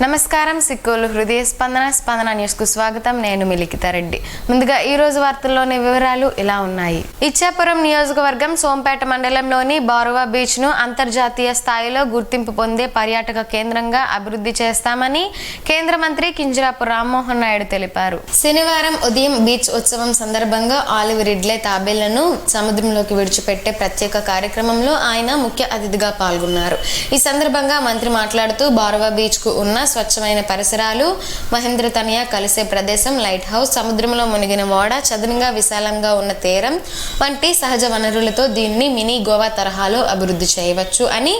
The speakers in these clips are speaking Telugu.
నమస్కారం సిక్కోలు హృదయ స్పందన న్యూస్ కు స్వాగతం. నేను మిలికితారెడ్డి. ముందుగా ఈ రోజు వార్తల్లోని వివరాలు ఇలా ఉన్నాయి. ఇచ్చాపురం నియోజకవర్గం సోంపేట మండలంలోని బారువా బీచ్ ను అంతర్జాతీయ స్థాయిలో గుర్తింపు పొందే పర్యాటక కేంద్రంగా అభివృద్ధి చేస్తామని కేంద్ర మంత్రి కింజరాపు రామ్మోహన్ నాయుడు తెలిపారు. శనివారం ఉదయం బీచ్ ఉత్సవం సందర్భంగా ఆలివ్ రిడ్లే తాబేళ్లను సముద్రంలోకి విడిచిపెట్టే ప్రత్యేక కార్యక్రమంలో ఆయన ముఖ్య అతిథిగా పాల్గొన్నారు. ఈ సందర్భంగా మంత్రి మాట్లాడుతూ బారువా బీచ్ కు ఉన్న స్వచ్ఛమైన పరిసరాలు, మహేంద్ర తనియా కలిసే ప్రదేశం, లైట్ హౌస్, సముద్రంలో మునిగిన ఓడ, చదునుగా విశాలంగా ఉన్న తీరం వంటి సహజ వనరులతో దీన్ని మినీ గోవా తరహాలో అభివృద్ధి చేయవచ్చు అని,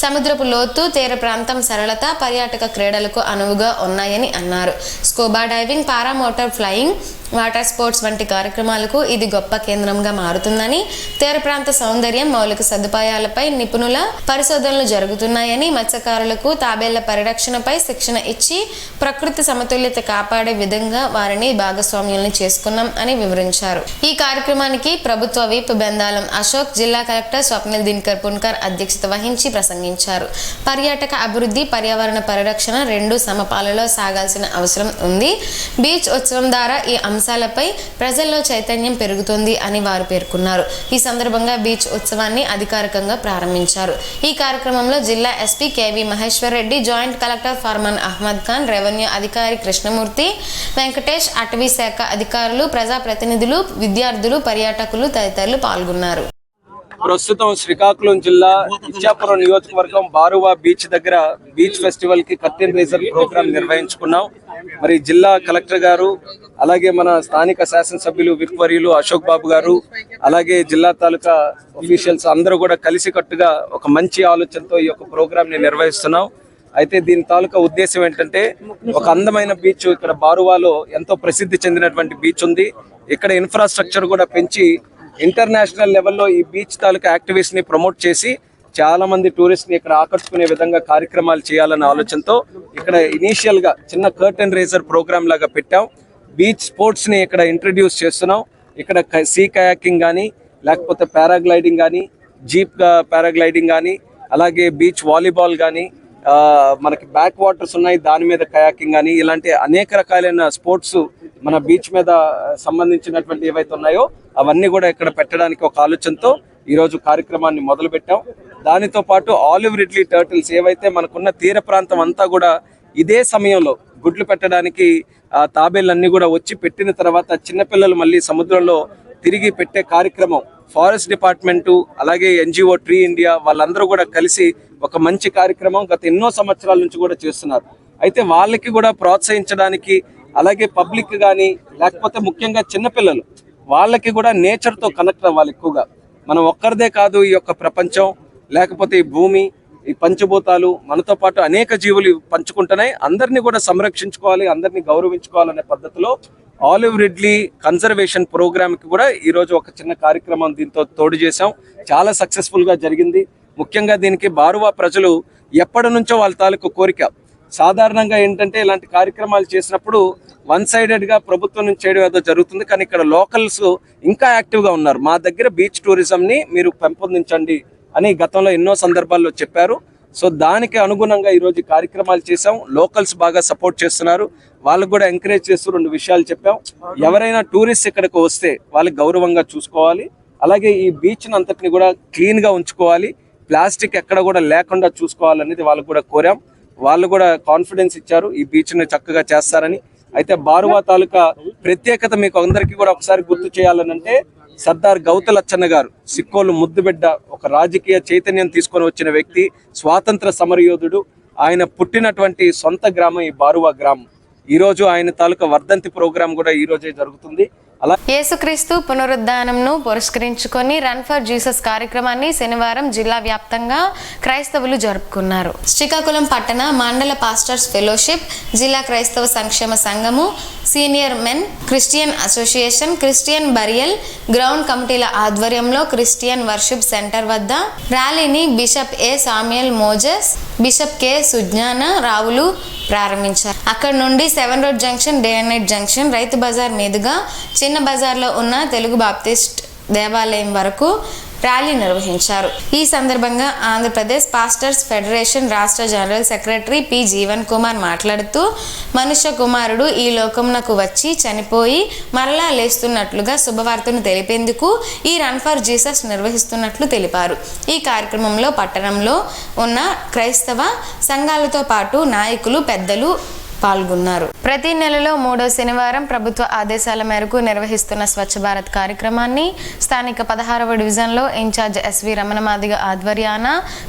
సముద్రపు లోతు, తీర ప్రాంతం సరళత పర్యాటక క్రీడలకు అనువుగా ఉన్నాయని అన్నారు. Scuba diving, paramotor flying, water sports వంటి కార్యక్రమాలకు ఇది గొప్ప కేంద్రంగా మారుతుందని, తీర ప్రాంత సౌందర్యం, మౌలిక సదుపాయాలపై నిపుణుల పరిశోధనలు జరుగుతున్నాయని, మత్స్యకారులకు తాబేళ్ల పరిరక్షణపై శిక్షణ ఇచ్చి ప్రకృతి సమతుల్యత కాపాడే విధంగా వారిని భాగస్వామ్యాలను చేసుకున్నాం అని వివరించారు. ఈ కార్యక్రమానికి ప్రభుత్వ విప్ బెందాలం అశోక్, జిల్లా కలెక్టర్ స్వప్నిల్ దినకర్ పున్కర్ అధ్యక్షత వహించి ప్రసంగించారు. పర్యాటక అభివృద్ధి, పర్యావరణ పరిరక్షణ రెండు సమపాలలో సాగాల్సిన అవసరం ఉంది. బీచ్ ఉత్సవం ద్వారా ఈ అంశాలపై ప్రజల్లో చైతన్యం పెరుగుతుంది అని వారు పేర్కొన్నారు. ఈ సందర్భంగా బీచ్ ఉత్సవాన్ని అధికారికంగా ప్రారంభించారు. ఈ కార్యక్రమంలో జిల్లా SP KV Maheshwar Reddy, joint collector Farman Ahmed Khan, revenue అధికారి కృష్ణమూర్తి, వెంకటేష్, అటవీ శాఖ అధికారులు, ప్రజాప్రతినిధులు, విద్యార్థులు, పర్యాటకులు తదితరులు పాల్గొన్నారు. ప్రస్తుతం శ్రీకాకుళం జిల్లా ఇచ్చాపురం నియోజకవర్గం బారువా బీచ్ దగ్గర బీచ్ ఫెస్టివల్ కి కర్టెన్ రైజర్ ప్రోగ్రాం నిర్వహించుకున్నాం. మరి జిల్లా కలెక్టర్ గారు, అలాగే మన స్థానిక శాసనసభ్యులు విక్వర్యులు అశోక్ బాబు గారు, అలాగే జిల్లా తాలూకా అఫీషియల్స్ అందరూ కూడా కలిసికట్టుగా ఒక మంచి ఆలోచనతో ఈ యొక్క ప్రోగ్రాం ని నిర్వహిస్తున్నాం. అయితే దీని తాలూకా ఉద్దేశం ఏంటంటే, ఒక అందమైన బీచ్ ఇక్కడ బారువాలో ఎంతో ప్రసిద్ధి చెందినటువంటి బీచ్ ఉంది. ఇక్కడ ఇన్ఫ్రాస్ట్రక్చర్ కూడా పెంచి ఇంటర్నేషనల్ లెవెల్లో ఈ బీచ్ తాలూకా యాక్టివిటీస్ ని ప్రమోట్ చేసి చాలా మంది టూరిస్ట్ ని ఇక్కడ ఆకట్టుకునే విధంగా కార్యక్రమాలు చేయాలన్న ఆలోచనతో ఇక్కడ ఇనీషియల్ గా చిన్న కర్టెన్ రేజర్ ప్రోగ్రామ్ లాగా పెట్టాం. బీచ్ స్పోర్ట్స్ ని ఇక్కడ ఇంట్రడ్యూస్ చేస్తున్నాం. ఇక్కడ సీ కయాకింగ్ కానీ, లేకపోతే పారాగ్లైడింగ్ కానీ, జీప్ పారాగ్లైడింగ్ కానీ, అలాగే బీచ్ వాలీబాల్ కానీ, మనకి బ్యాక్ వాటర్స్ ఉన్నాయి దాని మీద కయాకింగ్ కానీ, ఇలాంటి అనేక రకాలైన స్పోర్ట్స్ మన బీచ్ మీద సంబంధించినటువంటి ఏవైతే ఉన్నాయో అవన్నీ కూడా ఇక్కడ పెట్టడానికి ఒక ఆలోచనతో ఈరోజు కార్యక్రమాన్ని మొదలు పెట్టాం. దానితో పాటు ఆలివ్ రిడ్లీ టర్టిల్స్ ఏవైతే మనకున్న తీర ప్రాంతం అంతా కూడా ఇదే సమయంలో గుడ్లు పెట్టడానికి తాబేళ్ళన్నీ కూడా వచ్చి పెట్టిన తర్వాత చిన్నపిల్లలు మళ్ళీ సముద్రంలో తిరిగి పెట్టే కార్యక్రమం ఫారెస్ట్ డిపార్ట్మెంటు, అలాగే ఎన్జిఓ ట్రీ ఇండియా వాళ్ళందరూ కూడా కలిసి ఒక మంచి కార్యక్రమం గత ఎన్నో సంవత్సరాల నుంచి కూడా చేస్తున్నారు. అయితే వాళ్ళకి కూడా ప్రోత్సహించడానికి, అలాగే పబ్లిక్ కానీ, లేకపోతే ముఖ్యంగా చిన్నపిల్లలు వాళ్ళకి కూడా నేచర్తో కనెక్ట్ అవ్వాలి ఎక్కువగా. మనం ఒక్కరిదే కాదు, ఈ యొక్క ప్రపంచం, లేకపోతే ఈ భూమి, ఈ పంచభూతాలు మనతో పాటు అనేక జీవులు పంచుకుంటున్నాయి. అందరినీ కూడా సంరక్షించుకోవాలి, అందరినీ గౌరవించుకోవాలనే పద్ధతిలో ఆలివ్ రిడ్లీ కన్జర్వేషన్ ప్రోగ్రామ్ కి కూడా ఈరోజు ఒక చిన్న కార్యక్రమం దీంతో తోడు చేశాం. చాలా సక్సెస్ఫుల్ గా జరిగింది. ముఖ్యంగా దీనికి బారువా ప్రజలు ఎప్పటి నుంచో వాళ్ళ తాలూకు కోరిక. సాధారణంగా ఏంటంటే ఇలాంటి కార్యక్రమాలు చేసినప్పుడు వన్ సైడెడ్ గా ప్రభుత్వం నుంచి చేయడం ఏదో జరుగుతుంది, కానీ ఇక్కడ లోకల్స్ ఇంకా యాక్టివ్ గా ఉన్నారు. మా దగ్గర బీచ్ టూరిజం ని మీరు పెంపొందించండి అని గతంలో ఎన్నో సందర్భాల్లో చెప్పారు. సో దానికి అనుగుణంగా ఈరోజు కార్యక్రమాలు చేసాం. లోకల్స్ బాగా సపోర్ట్ చేస్తున్నారు. వాళ్ళకు కూడా ఎంకరేజ్ చేస్తూ రెండు విషయాలు చెప్పాం. ఎవరైనా టూరిస్ట్ ఇక్కడికి వస్తే వాళ్ళకి గౌరవంగా చూసుకోవాలి, అలాగే ఈ బీచ్ అంతటిని కూడా క్లీన్ గా ఉంచుకోవాలి, ప్లాస్టిక్ ఎక్కడ కూడా లేకుండా చూసుకోవాలనేది వాళ్ళకు కూడా కోరాం. వాళ్ళు కూడా కాన్ఫిడెన్స్ ఇచ్చారు ఈ బీచ్ ని చక్కగా చేస్తారని. అయితే బారువా తాలూకా ప్రత్యేకత మీకు అందరికీ కూడా ఒకసారి గుర్తు చేయాలనంటే, సర్దార్ గౌతలచ్చన్న గారు సిక్కోలు ముద్దుబిడ్డ, ఒక రాజకీయ చైతన్యం తీసుకొని వచ్చిన వ్యక్తి, స్వాతంత్ర సమరయోధుడు. ఆయన పుట్టినటువంటి సొంత గ్రామం ఈ బారువా గ్రామం. ఈ రోజు ఆయన తాలూకా వర్ధంతి ప్రోగ్రాం కూడా ఈ రోజే జరుగుతుంది. యేసుక్రీస్తు పునరుద్ధానంను పురస్కరించుకొని రన్ ఫర్ జీసస్ కార్యక్రమాన్ని శనివారం జిల్లా వ్యాప్తంగా క్రైస్తవులు జరుపుకున్నారు. శ్రీకాకుళం పట్టణ మండల పాస్టర్స్ ఫెలోషిప్, జిల్లా క్రైస్తవ సంక్షేమ సంఘము, senior men Christian association, Christian burial ground కమిటీల ఆధ్వర్యంలో క్రిస్టియన్ వర్షిప్ సెంటర్ వద్ద ర్యాలీని bishop A Samuel Moses, bishop K Sujnana రావులు ప్రారంభించారు. అక్కడ నుండి 7 road junction, day and night junction, Rythu Bazar మీదుగా చిన్న బజార్లో ఉన్న తెలుగు బాప్టిస్ట్ దేవాలయం వరకు ర్యాలీ నిర్వహించారు. ఈ సందర్భంగా ఆంధ్రప్రదేశ్ పాస్టర్స్ ఫెడరేషన్ రాష్ట్ర general secretary P Jeevan Kumar మాట్లాడుతూ, మనుష్య కుమారుడు ఈ లోకమునకు వచ్చి చనిపోయి మరలా లేస్తున్నట్లుగా శుభవార్తను తెలిపేందుకు ఈ రన్ ఫర్ జీసస్ నిర్వహిస్తున్నట్లు తెలిపారు. ఈ కార్యక్రమంలో పట్టణంలో ఉన్న క్రైస్తవ సంఘాలతో పాటు నాయకులు, పెద్దలు పాల్గొన్నారు. ప్రతి నెలలో 3వ శనివారం ప్రభుత్వ ఆదేశాల మేరకు నిర్వహిస్తున్న స్వచ్ఛ భారత్ కార్యక్రమాన్ని స్థానిక 16వ డివిజన్లో ఇన్ఛార్జ్ ఎస్వి రమణమాదిగ ఆధ్వర్యాన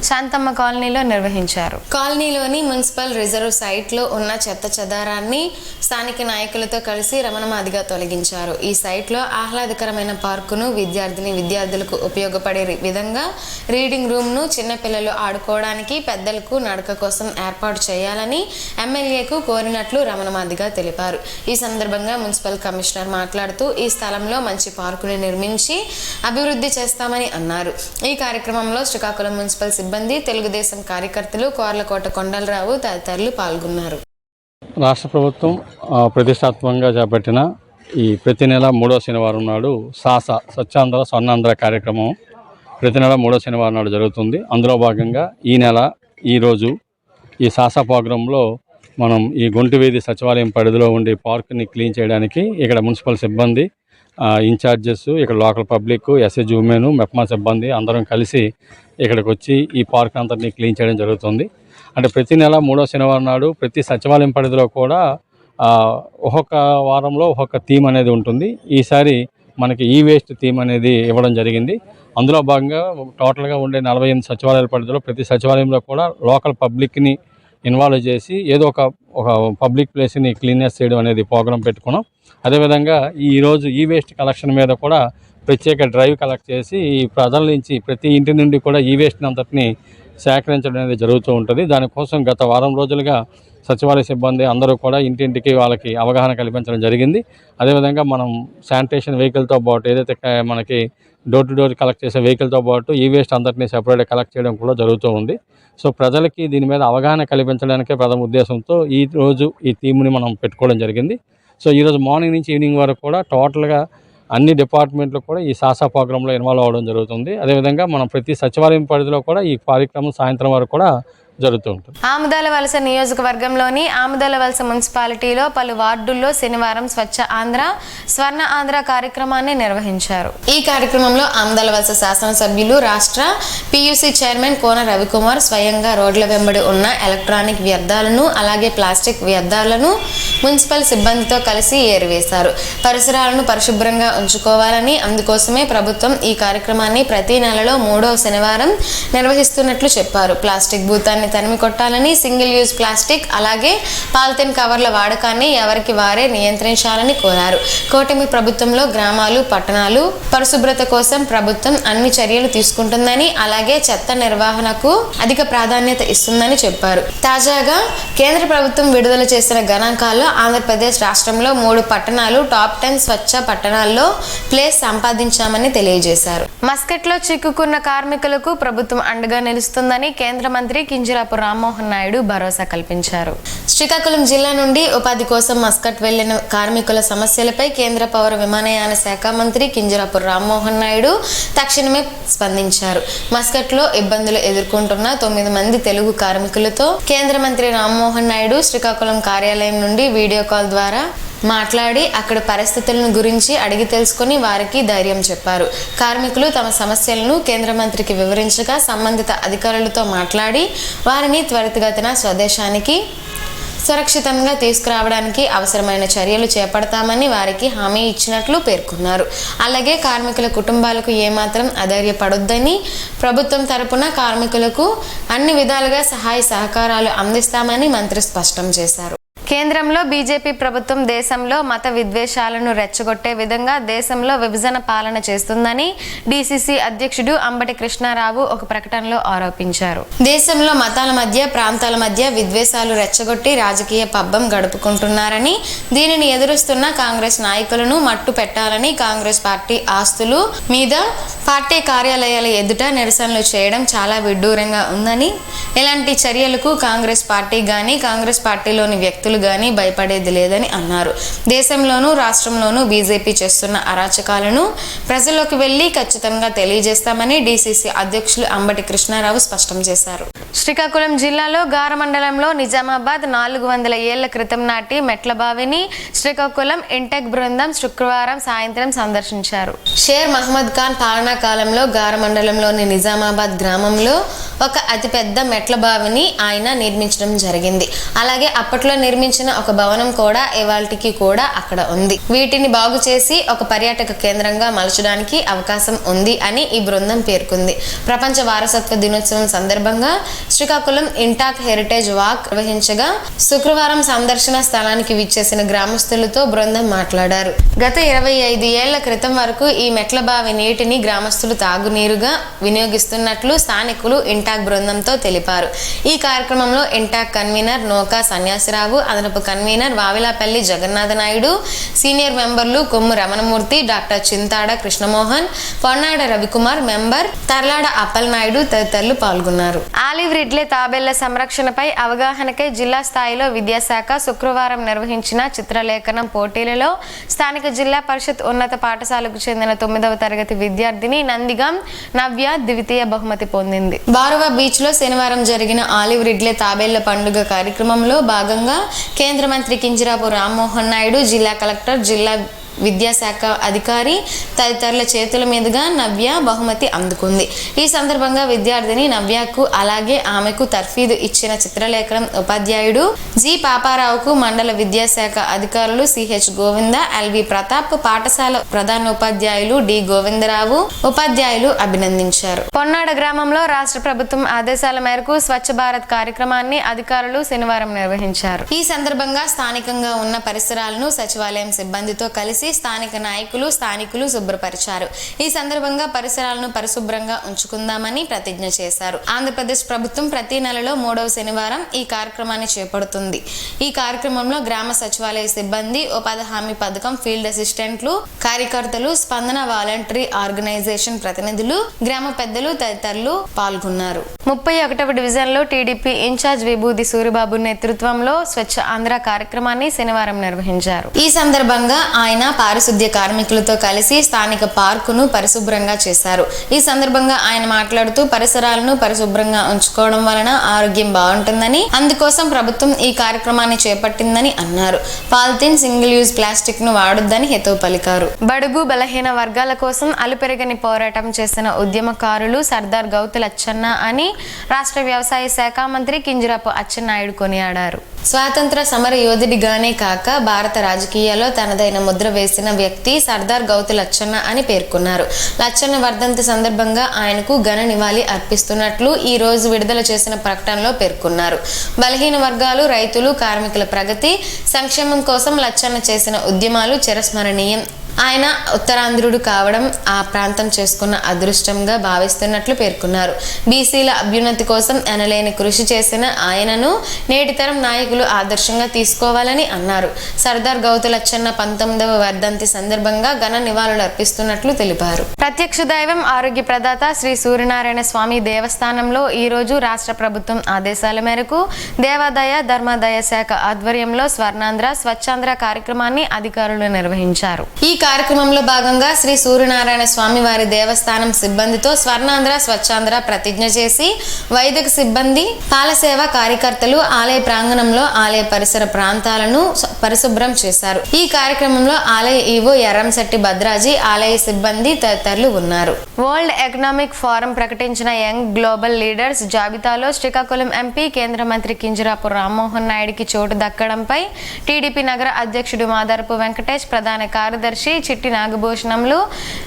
శాంతమ్మ కాలనీలో నిర్వహించారు. కాలనీలోని మున్సిపల్ రిజర్వ్ సైట్లో ఉన్న చెత్త చెదారాన్ని స్థానిక నాయకులతో కలిసి రమణమాదిగ తొలగించారు. ఈ సైట్లో ఆహ్లాదకరమైన పార్కును, విద్యార్థులకు ఉపయోగపడే విధంగా రీడింగ్ రూమ్ను, చిన్నపిల్లలు ఆడుకోవడానికి, పెద్దలకు నడక కోసం ఏర్పాటు చేయాలని ఎమ్మెల్యేకు కోరినట్లు రమణమాదిగ తెలిపారు. ఈ సందర్భంగా మున్సిపల్ కమిషనర్ మాట్లాడుతూ, ఈ స్థలంలో మంచి పార్కుని నిర్మించి అభివృద్ధి చేస్తామని అన్నారు. ఈ కార్యక్రమంలో శ్రీకాకుళం మున్సిపల్ సిబ్బంది, తెలుగుదేశం కార్యకర్తలు, కోర్లకోట కొండలరావు తదితరులు పాల్గొన్నారు. రాష్ట్ర ప్రభుత్వం ప్రతిష్టాత్మకంగా చేపట్టిన ఈ ప్రతి నెల 3వ శనివారం నాడు స్వచ్ఛాంధ్ర స్వర్ణాంధ్ర కార్యక్రమం ప్రతి నెల 3వ శనివారం నాడు జరుగుతుంది. అందులో భాగంగా ఈరోజు ఈ సాసా ప్రోగ్రాంలో మనం ఈ గుంటివీధి సచివాలయం పరిధిలో ఉండే పార్క్ని క్లీన్ చేయడానికి ఇక్కడ మున్సిపల్ సిబ్బంది, ఇన్ఛార్జెస్, ఇక్కడ local public, SS women, MEPMA సిబ్బంది అందరం కలిసి ఇక్కడికి వచ్చి ఈ పార్క్ అంతటిని క్లీన్ చేయడం జరుగుతుంది. అంటే ప్రతి నెల 3వ శనివారం నాడు ప్రతి సచివాలయం పరిధిలో కూడా ఒక్కొక్క వారంలో ఒక్కొక్క థీమ్ అనేది ఉంటుంది. ఈసారి మనకి ఈ వేస్ట్ థీమ్ అనేది ఇవ్వడం జరిగింది. అందులో భాగంగా టోటల్గా ఉండే 48 సచివాలయాల పరిధిలో ప్రతి సచివాలయంలో కూడా లోకల్ పబ్లిక్ని ఇన్వాల్వ్ చేసి ఏదో ఒక పబ్లిక్ ప్లేస్ని క్లీన్నెస్ చేయడం అనేది ప్రోగ్రాం పెట్టుకున్నాం. అదేవిధంగా ఈరోజు ఈ వేస్ట్ కలెక్షన్ మీద కూడా ప్రత్యేక డ్రైవ్ కలెక్ట్ చేసి ఈ ప్రజల నుంచి ప్రతి ఇంటి నుండి కూడా ఈ వేస్ట్ని అంతటిని సేకరించడం అనేది జరుగుతూ ఉంటుంది. దానికోసం గత వారం రోజులుగా సచివాలయ సిబ్బంది అందరూ కూడా ఇంటింటికి వాళ్ళకి అవగాహన కల్పించడం జరిగింది. అదేవిధంగా మనం శానిటేషన్ వెహికల్తో పాటు ఏదైతే మనకి డోర్ టు డోర్ కలెక్ట్ చేసే వెహికల్తో పాటు ఈ వేస్ట్ అందరినీ సెపరేట్గా కలెక్ట్ చేయడం కూడా జరుగుతూ ఉంది. సో ప్రజలకి దీని మీద అవగాహన కల్పించడానికే ప్రథమ ఉద్దేశంతో ఈరోజు ఈ థీమ్ని మనం పెట్టుకోవడం జరిగింది. సో ఈరోజు మార్నింగ్ నుంచి ఈవినింగ్ వరకు కూడా టోటల్గా అన్ని డిపార్ట్మెంట్లు కూడా ఈ సాసా ప్రోగ్రాంలో ఇన్వాల్వ్ అవ్వడం జరుగుతుంది. అదేవిధంగా మనం ప్రతి సచివాలయం పరిధిలో కూడా ఈ కార్యక్రమం సాయంత్రం వరకు కూడా జరుగుతూ ఉంటుంది. ఆముదాలవలస నియోజకవర్గంలోని ఆముదాలవలస మున్సిపాలిటీలో పలు వార్డుల్లో శనివారం స్వచ్ఛ ఆంధ్ర స్వర్ణ ఆంధ్ర కార్యక్రమాన్ని నిర్వహించారు. ఈ కార్యక్రమంలో ఆముదాలవలస శాసనసభ్యులు, రాష్ట్ర పియూసీ చైర్మన్ కోన రవికుమార్ స్వయంగా రోడ్ల వెంబడి ఉన్న ఎలక్ట్రానిక్ వ్యర్థాలను, అలాగే ప్లాస్టిక్ వ్యర్థాలను మున్సిపల్ సిబ్బందితో కలిసి ఏరివేశారు. పరిసరాలను పరిశుభ్రంగా ఉంచుకోవాలని, అందుకోసమే ప్రభుత్వం ఈ కార్యక్రమాన్ని ప్రతి నెలలో 3వ శనివారం నిర్వహిస్తున్నట్లు చెప్పారు. ప్లాస్టిక్ భూతాన్ని తరిమి కొట్టాలని, సింగిల్ యూజ్ ప్లాస్టిక్ అలాగే పాలిథిన్ కవర్ల వాడకాన్ని ఎవరికి వారే నియంత్రించాలని కోరారు. కూటమి ప్రభుత్వంలో గ్రామాలు, పట్టణాలు పరిశుభ్రత కోసం ప్రభుత్వం అన్ని చర్యలు తీసుకుంటుందని, అలాగే చెత్త నిర్వహణకు అధిక ప్రాధాన్యత ఇస్తుందని చెప్పారు. తాజాగా కేంద్ర ప్రభుత్వం విడుదల చేసిన గణాంకాల్లో ఆంధ్రప్రదేశ్ రాష్ట్రంలో 3 పట్టణాలు టాప్ 10 స్వచ్ఛ పట్టణాల్లో ప్లేస్ సంపాదించామని తెలియజేశారు. మస్కట్లో చిక్కుకున్న కార్మికులకు ప్రభుత్వం అండగా నిలుస్తుందని కేంద్ర మంత్రి కింజరాపు రామ్మోహన్ నాయుడు భరోసా కల్పించారు. శ్రీకాకుళం జిల్లా నుండి ఉపాధి కోసం మస్కట్ వెళ్లిన కార్మికుల సమస్యలపై కేంద్ర పౌర విమానయాన శాఖ మంత్రి కింజరాపు రామ్మోహన్ నాయుడు తక్షణమే స్పందించారు. మస్కట్లో ఇబ్బందులు ఎదుర్కొంటున్న 9 మంది తెలుగు కార్మికులతో కేంద్ర మంత్రి రామ్మోహన్ నాయుడు శ్రీకాకుళం కార్యాలయం నుండి వీడియో కాల్ ద్వారా మాట్లాడి అక్కడ పరిస్థితులను గురించి అడిగి తెలుసుకుని వారికి ధైర్యం చెప్పారు. కార్మికులు తమ సమస్యలను కేంద్ర మంత్రికి వివరించగా సంబంధిత అధికారులతో మాట్లాడి వారిని త్వరితగతిన స్వదేశానికి సురక్షితంగా తీసుకురావడానికి అవసరమైన చర్యలు చేపడతామని వారికి హామీ ఇచ్చినట్లు పేర్కొన్నారు. అలాగే కార్మికుల కుటుంబాలకు ఏమాత్రం అధైర్యపడొద్దని, ప్రభుత్వం తరపున కార్మికులకు అన్ని విధాలుగా సహాయ సహకారాలు అందిస్తామని మంత్రి స్పష్టం చేశారు. కేంద్రంలో బీజేపీ ప్రభుత్వం దేశంలో మత విద్వేషాలను రెచ్చగొట్టే విధంగా దేశంలో విభజన పాలన చేస్తుందని డీసీసీ అధ్యక్షుడు అంబటి కృష్ణారావు ఒక ప్రకటనలో ఆరోపించారు. దేశంలో మతాల మధ్య, ప్రాంతాల మధ్య విద్వేషాలు రెచ్చగొట్టి రాజకీయ పబ్బం గడుపుకుంటున్నారని, దీనిని ఎదురుస్తున్న కాంగ్రెస్ నాయకులను మట్టు పెట్టాలని కాంగ్రెస్ పార్టీ ఆస్తులు మీద పార్టీ కార్యాలయాల ఎదుట నిరసనలు చేయడం చాలా విడ్డూరంగా ఉందని, ఇలాంటి చర్యలకు కాంగ్రెస్ పార్టీ గాని కాంగ్రెస్ పార్టీలోని వ్యక్తులు శత్రువులు గాని భయపడేది లేదని అన్నారు. దేశంలోనూ రాష్ట్రంలోనూ బీజేపీ చేస్తున్న అరాచకాలను ప్రజల్లోకి వెళ్లి ఖచ్చితంగా తెలియజేస్తామని డీసీసీ అధ్యక్షులు అంబటి కృష్ణారావు స్పష్టం చేశారు. శ్రీకాకుళం జిల్లాలో గార మండలంలో నిజామాబాద్ 400 ఏళ్ల క్రితం నాటి మెట్ల బావిని శ్రీకాకుళం ఇంటెక్ బృందం శుక్రవారం సాయంత్రం సందర్శించారు. షేర్ మహమ్మద్ ఖాన్ పాలనా కాలంలో గార మండలంలోని నిజామాబాద్ గ్రామంలో ఒక అతిపెద్ద మెట్ల బావిని ఆయన నిర్మించడం జరిగింది. అలాగే అప్పట్లో నిర్మించిన ఒక భవనం కూడా ఇవాల్టికి కూడా అక్కడ ఉంది. వీటిని బాగు చేసి ఒక పర్యాటక కేంద్రంగా మలచడానికి అవకాశం ఉంది అని ఈ బృందం పేర్కొంది. ప్రపంచ వారసత్వ దినోత్సవం సందర్భంగా శ్రీకాకుళం ఇంటాక్ హెరిటేజ్ వాక్ నిర్వహించగా శుక్రవారం సందర్శన స్థలానికి విచ్చేసిన గ్రామస్తులతో బృందం మాట్లాడారు. గత 25 ఏళ్ల క్రితం వరకు ఈ మెట్ల బావి నీటిని గ్రామస్తులు తాగునీరుగా వినియోగిస్తున్నట్లు స్థానికులు ఇంటాక్ బృందంతో తెలిపారు. ఈ కార్యక్రమంలో ఇంటాక్ కన్వీనర్ నోకా సన్యాసిరావు, అదనపు కన్వీనర్ వావిలాపల్లి జగన్నాథ నాయుడు, సీనియర్ మెంబర్లు కొమ్ము రమణమూర్తి, డాక్టర్ చింతాడ కృష్ణమోహన్, పొన్నాడ రవికుమార్, మెంబర్ తర్లాడ అప్పల్ నాయుడు తదితరులు పాల్గొన్నారు. ఆలివ్ రిడ్లే తాబేళ్ల సంరక్షణపై అవగాహనకై జిల్లా స్థాయిలో విద్యాశాఖ శుక్రవారం నిర్వహించిన చిత్రలేఖనం పోటీలలో స్థానిక జిల్లా పరిషత్ ఉన్నత పాఠశాలకు చెందిన 9వ తరగతి విద్యార్థిని నందిగాం నవ్య ద్వితీయ బహుమతి పొందింది. బారువా బీచ్ లో శనివారం జరిగిన ఆలివ్ రిడ్లే తాబేళ్ల పండుగ కార్యక్రమంలో భాగంగా కేంద్ర మంత్రి కింజరాపు రామ్మోహన్ నాయుడు, జిల్లా కలెక్టర్, జిల్లా విద్యాశాఖ అధికారి తదితరుల చేతుల మీదుగా నవ్య బహుమతి అందుకుంది. ఈ సందర్భంగా విద్యార్థిని నవ్యకు అలాగే ఆమెకు తర్ఫీదు ఇచ్చిన చిత్రలేఖనం ఉపాధ్యాయుడు జి పాపారావుకు మండల విద్యాశాఖ అధికారులు సిహెచ్ గోవింద, ఎల్వి ప్రతాప్, పాఠశాల ప్రధానోపాధ్యాయులు డి గోవిందరావు, ఉపాధ్యాయులు అభినందించారు. పొన్నాడ గ్రామంలో రాష్ట్ర ప్రభుత్వం ఆదేశాల మేరకు స్వచ్ఛ భారత్ కార్యక్రమాన్ని అధికారులు శనివారం నిర్వహించారు. ఈ సందర్భంగా స్థానికంగా ఉన్న పరిసరాలను సచివాలయం సిబ్బందితో కలిసి స్థానికులు శుభ్రపరిచారు. ఈ సందర్భంగా పరిసరాలను పరిశుభ్రంగా ఉంచుకుందామని ప్రతిజ్ఞ చేశారు. ఆంధ్రప్రదేశ్ ప్రభుత్వం ప్రతి నెలలో 3వ శనివారం ఈ కార్యక్రమాన్ని చేపడుతుంది. ఈ కార్యక్రమంలో గ్రామ సచివాలయ సిబ్బంది, ఉపాధి హామీ పథకం ఫీల్డ్ అసిస్టెంట్లు, కార్యకర్తలు, స్పందన వాలంటరీ ఆర్గనైజేషన్ ప్రతినిధులు, గ్రామ పెద్దలు తదితరులు పాల్గొన్నారు. 31వ డివిజన్లో టీడీపీ ఇన్ఛార్జ్ విభూది సూరిబాబు నేతృత్వంలో స్వచ్ఛ ఆంధ్ర కార్యక్రమాన్ని శనివారం నిర్వహించారు. ఈ సందర్భంగా ఆయన పారిశుద్ధ్య కార్మికులతో కలిసి స్థానిక పార్కును పరిశుభ్రంగా చేశారు. ఈ సందర్భంగా ఆయన మాట్లాడుతూ పరిసరాలను పరిశుభ్రంగా ఉంచుకోవడం వలన ఆరోగ్యం బాగుంటుందని, అందుకోసం ప్రభుత్వం ఈ కార్యక్రమాన్ని చేపట్టిందని అన్నారు. పాలిథిన్, సింగిల్ యూజ్ ప్లాస్టిక్ ను వాడొద్దని హితవు పలికారు. బడుగు బలహీన వర్గాల కోసం అలుపెరగని పోరాటం చేసిన ఉద్యమకారులు సర్దార్ గౌతు లచ్చన్న అని రాష్ట్ర వ్యవసాయ శాఖ మంత్రి కింజరాపు అచ్చెన్నాయుడు కొనియాడారు. స్వాతంత్ర సమర యోధుడిగానే కాక భారత రాజకీయాల్లో తనదైన ముద్ర వేసిన వ్యక్తి సర్దార్ గౌతు లచ్చన్న అని పేర్కొన్నారు. లచ్చన్న వర్ధంతి సందర్భంగా ఆయనకు ఘన నివాళి అర్పిస్తున్నట్లు ఈ రోజు విడుదల చేసిన ప్రకటనలో పేర్కొన్నారు. బలహీన వర్గాలు, రైతులు, కార్మికుల ప్రగతి, సంక్షేమం కోసం లచ్చన్న చేసిన ఉద్యమాలు చిరస్మరణీయం. ఆయన ఉత్తరాంధ్రుడు కావడం ఆ ప్రాంతం చేసుకున్న అదృష్టంగా భావిస్తున్నట్లు పేర్కొన్నారు. బీసీల అభ్యున్నతి కోసం ఎనలేని కృషి చేసిన ఆయనను నేటితరం నాయకులు ఆదర్శంగా తీసుకోవాలని అన్నారు. సర్దార్ గౌతు లచ్చన్న 19వ వర్ధంతి సందర్భంగా ఘన నివాళులు అర్పిస్తున్నట్లు తెలిపారు. ప్రత్యక్ష దైవం, ఆరోగ్య ప్రదాత శ్రీ సూర్యనారాయణ స్వామి దేవస్థానంలో ఈ రోజు రాష్ట్ర ప్రభుత్వం ఆదేశాల మేరకు దేవాదాయ ధర్మాదాయ శాఖ ఆధ్వర్యంలో స్వర్ణాంధ్ర స్వచ్ఛాంధ్ర కార్యక్రమాన్ని అధికారులు నిర్వహించారు. ఈ కార్యక్రమంలో భాగంగా శ్రీ సూర్యనారాయణ స్వామి వారి దేవస్థానం సిబ్బందితో స్వర్ణాంధ్ర స్వచ్ఛాంధ్ర ప్రతిజ్ఞ చేసి వైదిక సిబ్బంది, పాలసేవ కార్యకర్తలు ఆలయ ప్రాంగణంలో ఆలయ పరిసర ప్రాంతాలను పరిశుభ్రం చేశారు. ఈ కార్యక్రమంలో ఆలయ ఈవో ఎర్రంశెట్టి భద్రాజీ, ఆలయ సిబ్బంది తదితరులు ఉన్నారు. వరల్డ్ ఎకనామిక్ ఫోరం ప్రకటించిన యంగ్ గ్లోబల్ లీడర్స్ జాబితాలో శ్రీకాకుళం ఎంపీ కేంద్ర మంత్రి కింజరాపు రామ్మోహన్ నాయుడికి చోటు దక్కడంపై టీడీపీ నగర అధ్యక్షుడు మాదారపు వెంకటేష్, ప్రధాన కార్యదర్శి చిట్టి నాగభూషణంలు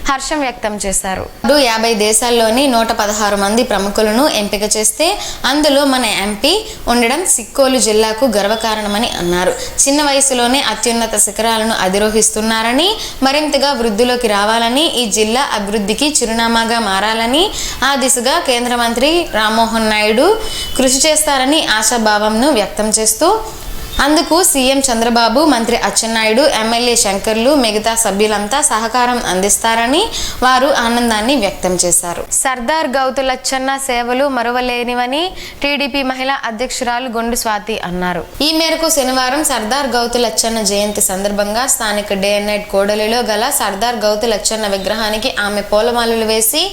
హర్షం వ్యక్తం చేశారు. 50 దేశాల్లోని 116 మంది ప్రముఖులను ఎంపిక చేస్తే అందులో మన ఎంపీ ఉండడం సిక్కోలు జిల్లాకు గర్వకారణమని అన్నారు. చిన్న వయసులోనే అత్యున్నత శిఖరాలను అధిరోహిస్తున్నారని, మరింతగా వృద్ధిలోకి రావాలని, ఈ జిల్లా అభివృద్ధికి చిరునామాగా మారాలని, ఆ దిశగా కేంద్ర మంత్రి రామ్మోహన్ నాయుడు కృషి చేస్తారని ఆశాభావంను వ్యక్తం చేస్తూ అందుకు సీఎం చంద్రబాబు, మంత్రి అచ్చెన్నాయుడు, ఎమ్మెల్యే శంకర్లు, మిగతా సభ్యులంతా సహకారం అందిస్తారని వారు ఆనందాన్ని వ్యక్తం చేశారు. సర్దార్ గౌతు లచ్చన్న సేవలు మరువలేనివని టీడీపీ మహిళా అధ్యక్షురాలు గొండు స్వాతి అన్నారు. ఈ మేరకు శనివారం సర్దార్ గౌతు లచ్చన్న జయంతి సందర్భంగా స్థానిక డే అండ్ నైట్ కోడలిలో గల సర్దార్ గౌతు లచ్చన్న విగ్రహానికి ఆమె పూలమాలలు వేసి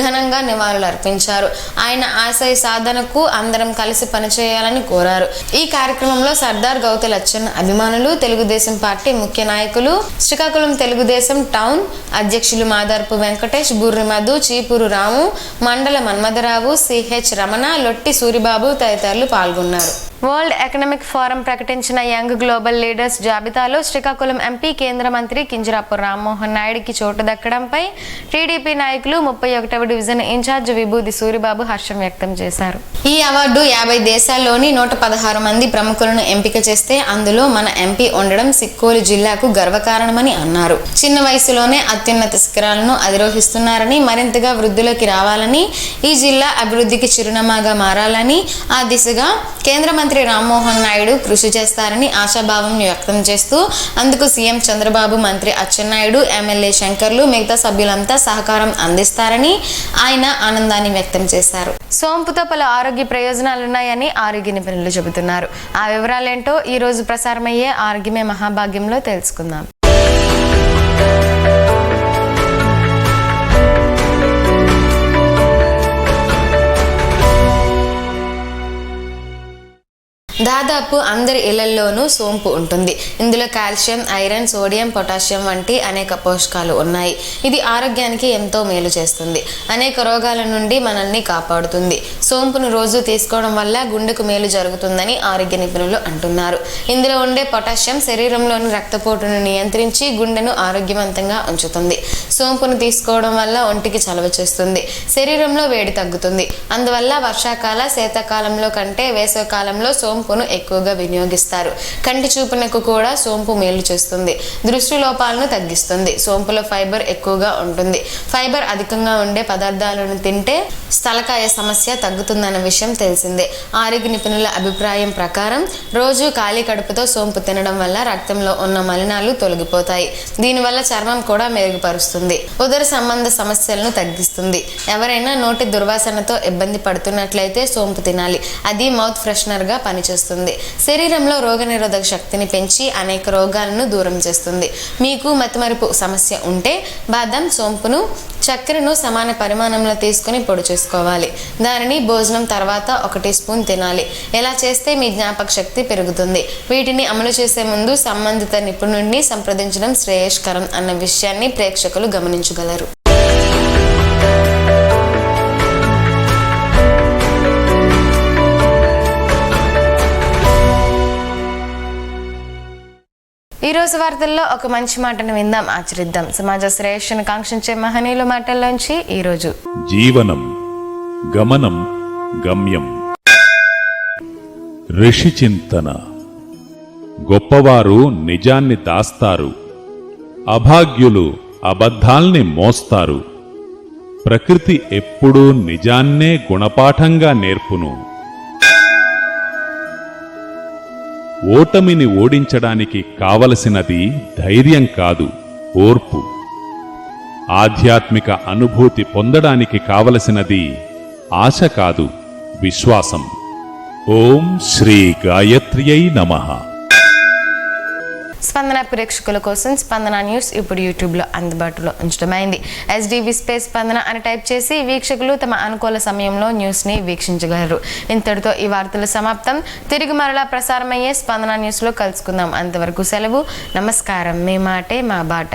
ఘనంగా నివాళులు అర్పించారు. ఆయన ఆశయ సాధనకు అందరం కలిసి పనిచేయాలని కోరారు. ఈ కార్యక్రమంలో సర్దార్ గౌతు లచ్చన్న అభిమానులు, తెలుగుదేశం పార్టీ ముఖ్య నాయకులు, శ్రీకాకుళం తెలుగుదేశం టౌన్ అధ్యక్షులు మాదార్పు వెంకటేష్, బుర్రి మధు, చీపురు రాము, మండల మన్మథరావు, సిహెచ్ రమణ, లొట్టి సూరిబాబు తదితరులు పాల్గొన్నారు. వరల్డ్ ఎకనామిక్ ఫోరం ప్రకటించిన యంగ్ గ్లోబల్ లీడర్స్ జాబితాలో శ్రీకాకుళం ఎంపీ, కేంద్ర మంత్రి కింజరాపు రామ్మోహన్ నాయుడికి చోటు దక్కడంపై టీడీపీ నాయకులు 31వ డివిజన్ ఇన్ఛార్జ్ విభూది సూరిబాబు హర్షం వ్యక్తం చేశారు. ఈ అవార్డు 50 దేశాల్లోని 116 మంది ప్రముఖులను ఎంపిక చేస్తే అందులో మన ఎంపీ ఉండడం సిక్కోలు జిల్లాకు గర్వకారణమని అన్నారు. చిన్న వయసులోనే అత్యున్నత శిఖరాలను అధిరోహిస్తున్నారని, మరింతగా వృద్ధిలోకి రావాలని, ఈ జిల్లా అభివృద్ధికి చిరునామాగా మారాలని, ఆ దిశగా కేంద్ర మంత్రి రామ్మోహన్ నాయుడు కృషి చేస్తారని ఆశాభావం వ్యక్తం చేస్తూ అందుకు సీఎం చంద్రబాబు, మంత్రి అచ్చెన్నాయుడు, ఎమ్మెల్యే శంకర్లు, మిగతా సభ్యులంతా సహకారం అందిస్తారని ఆయన ఆనందాన్ని వ్యక్తం చేశారు. సోంపుతో పలు ఆరోగ్య ప్రయోజనాలున్నాయని ఆరోగ్య నిపుణులు చెబుతున్నారు. ఆ వివరాలేంటో ఈ రోజు ప్రసారమయ్యే ఆరోగ్యమే మహాభాగ్యంలో తెలుసుకుందాం. దాదాపు అందరి ఇళ్లలోనూ సోంపు ఉంటుంది. ఇందులో కాల్షియం, ఐరన్, సోడియం, పొటాషియం వంటి అనేక పోషకాలు ఉన్నాయి. ఇది ఆరోగ్యానికి ఎంతో మేలు చేస్తుంది. అనేక రోగాల నుండి మనల్ని కాపాడుతుంది. సోంపును రోజు తీసుకోవడం వల్ల గుండెకు మేలు జరుగుతుందని ఆరోగ్య నిపుణులు అంటున్నారు. ఇందులో ఉండే పొటాషియం శరీరంలోని రక్తపోటును నియంత్రించి గుండెను ఆరోగ్యవంతంగా ఉంచుతుంది. సోంపును తీసుకోవడం వల్ల ఒంటికి చలవ చేస్తుంది. శరీరంలో వేడి తగ్గుతుంది. అందువల్ల వర్షాకాల, శీతాకాలంలో కంటే వేసవికాలంలో సోంపు ఎక్కువగా వినియోగిస్తారు. కంటి చూపునకు కూడా సోంపు మేలు చేస్తుంది. దృష్టి లోపాలను తగ్గిస్తుంది. సోంపులో ఫైబర్ ఎక్కువగా ఉంటుంది. ఫైబర్ అధికంగా ఉండే పదార్థాలను తింటే స్థలకాయ సమస్య తగ్గుతుందన్న విషయం తెలిసిందే. ఆరోగ్య నిపుణుల అభిప్రాయం ప్రకారం రోజు ఖాళీ కడుపుతో సోంపు తినడం వల్ల రక్తంలో ఉన్న మలినాలు తొలగిపోతాయి. దీనివల్ల చర్మం కూడా మెరుగుపరుస్తుంది. ఉదర సంబంధ సమస్యలను తగ్గిస్తుంది. ఎవరైనా నోటి దుర్వాసనతో ఇబ్బంది పడుతున్నట్లయితే సోంపు తినాలి. అది మౌత్ ఫ్రెషనర్ గా పనిచేస్తుంది. శరీరంలో రోగనిరోధక శక్తిని పెంచి అనేక రోగాలను దూరం చేస్తుంది. మీకు మతిమరుపు సమస్య ఉంటే బాదం, సోంపును, చక్కెరను సమాన పరిమాణంలో తీసుకుని పొడి చేసుకోవాలి. దానిని భోజనం తర్వాత 1 టీ స్పూన్ తినాలి. ఇలా చేస్తే మీ జ్ఞాపక శక్తి పెరుగుతుంది. వీటిని అమలు చేసే ముందు సంబంధిత నిపుణుడిని సంప్రదించడం శ్రేయస్కరం అన్న విషయాన్ని ప్రేక్షకులు గమనించగలరు. ఈ రోజు వార్తల్లో ఒక మంచి మాటను విందాం, ఆచరిద్దాం. సమాజ శ్రేయస్సును కాంక్షించే మహనీయుల మాటల్లోంచి ఈరోజు. జీవనం గమనం గమ్యం. ఋషి చింతన. గొప్పవారు నిజాన్ని దాస్తారు, అభాగ్యులు అబద్ధాల్ని మోస్తారు. ప్రకృతి ఎప్పుడూ నిజాన్నే గుణపాఠంగా నేర్పును. ఓటమిని ఓడించడానికి కావలసినది ధైర్యం కాదు, ఓర్పు. ఆధ్యాత్మిక అనుభూతి పొందడానికి కావలసినది ఆశ కాదు, విశ్వాసం. ఓం శ్రీ గాయత్ర్యై నమః. స్పందన ప్రేక్షకుల కోసం స్పందన న్యూస్ ఇప్పుడు యూట్యూబ్లో అందుబాటులో ఉంచడమైంది. SDV స్పేస్ స్పందన అని టైప్ చేసి వీక్షకులు తమ అనుకూల సమయంలో న్యూస్ని వీక్షించగలరు. ఇంతటితో ఈ వార్తలు సమాప్తం. తిరిగి మరలా ప్రసారమయ్యే స్పందన న్యూస్లో కలుసుకుందాం. అంతవరకు సెలవు. నమస్కారం. మీ మాటే మా బాట.